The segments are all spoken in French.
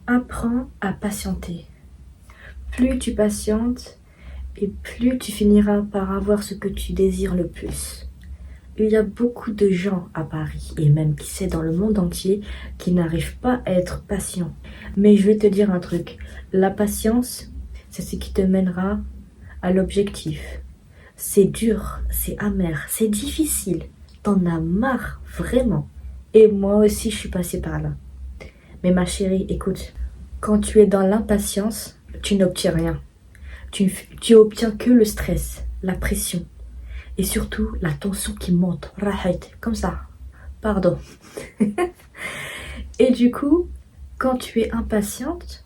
Apprends à patienter. Plus tu patientes, et plus tu finiras par avoir ce que tu désires le plus. Il y a beaucoup de gens à Paris, et même qui sait dans le monde entier, qui n'arrivent pas à être patients. Mais je vais te dire un truc, la patience, c'est ce qui te mènera à l'objectif. C'est dur, c'est amer, c'est difficile. T'en as marre, vraiment. Et moi aussi, je suis passée par là. Mais ma chérie, écoute, quand tu es dans l'impatience, tu n'obtiens rien. Tu obtiens que le stress, la pression et surtout la tension qui monte. Rahat, comme ça. Pardon. Et du coup, quand tu es impatiente,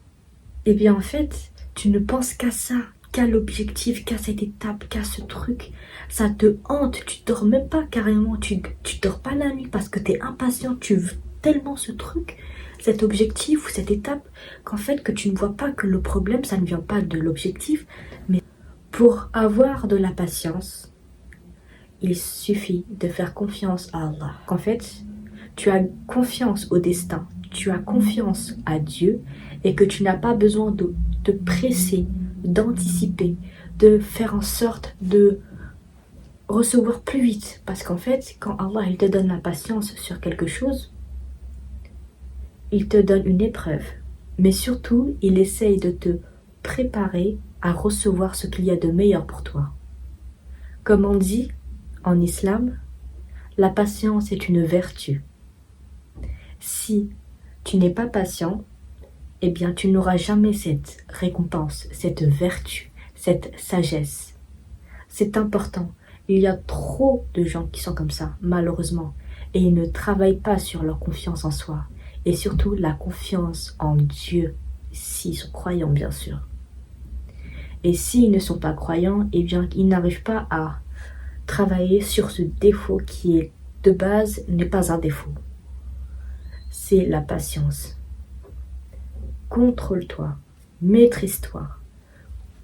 eh bien en fait, tu ne penses qu'à ça, qu'à l'objectif, qu'à cette étape, qu'à ce truc. Ça te hante, tu dors même pas carrément, tu dors pas la nuit parce que tu es impatient, tu veux tellement ce truc, cet objectif ou cette étape, qu'en fait que tu ne vois pas que le problème, ça ne vient pas de l'objectif, mais pour avoir de la patience, il suffit de faire confiance à Allah. En fait, tu as confiance au destin, tu as confiance à Dieu et que tu n'as pas besoin de te presser, d'anticiper, de faire en sorte de recevoir plus vite. Parce qu'en fait, quand Allah il te donne la patience sur quelque chose, il te donne une épreuve. Mais surtout, il essaye de te préparer à recevoir ce qu'il y a de meilleur pour toi. Comme on dit en islam, la patience est une vertu. Si tu n'es pas patient, eh bien tu n'auras jamais cette récompense, cette vertu, cette sagesse. C'est important. Il y a trop de gens qui sont comme ça, malheureusement, et ils ne travaillent pas sur leur confiance en soi, et surtout la confiance en Dieu, s'ils sont croyants bien sûr. Et s'ils ne sont pas croyants, eh bien ils n'arrivent pas à travailler sur ce défaut qui est de base n'est pas un défaut. C'est la patience. Contrôle-toi, maîtrise-toi,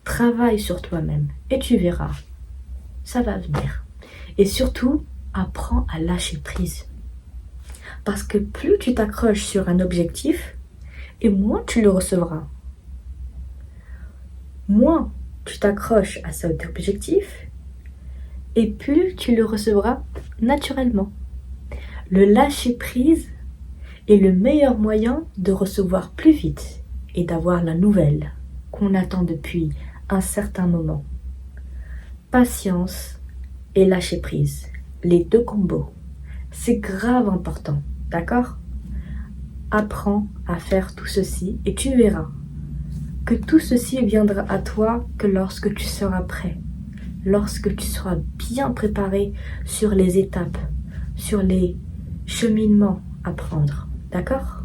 travaille sur toi-même et tu verras, ça va venir. Et surtout, apprends à lâcher prise. Parce que plus tu t'accroches sur un objectif, et moins tu le recevras. Moins tu t'accroches à cet objectif, et plus tu le recevras naturellement. Le lâcher prise est le meilleur moyen de recevoir plus vite et d'avoir la nouvelle qu'on attend depuis un certain moment. Patience et lâcher prise, les deux combos, c'est grave important, d'accord? Apprends à faire tout ceci et tu verras que tout ceci viendra à toi que lorsque tu seras prêt, lorsque tu seras bien préparé sur les étapes, sur les cheminements à prendre. D'accord?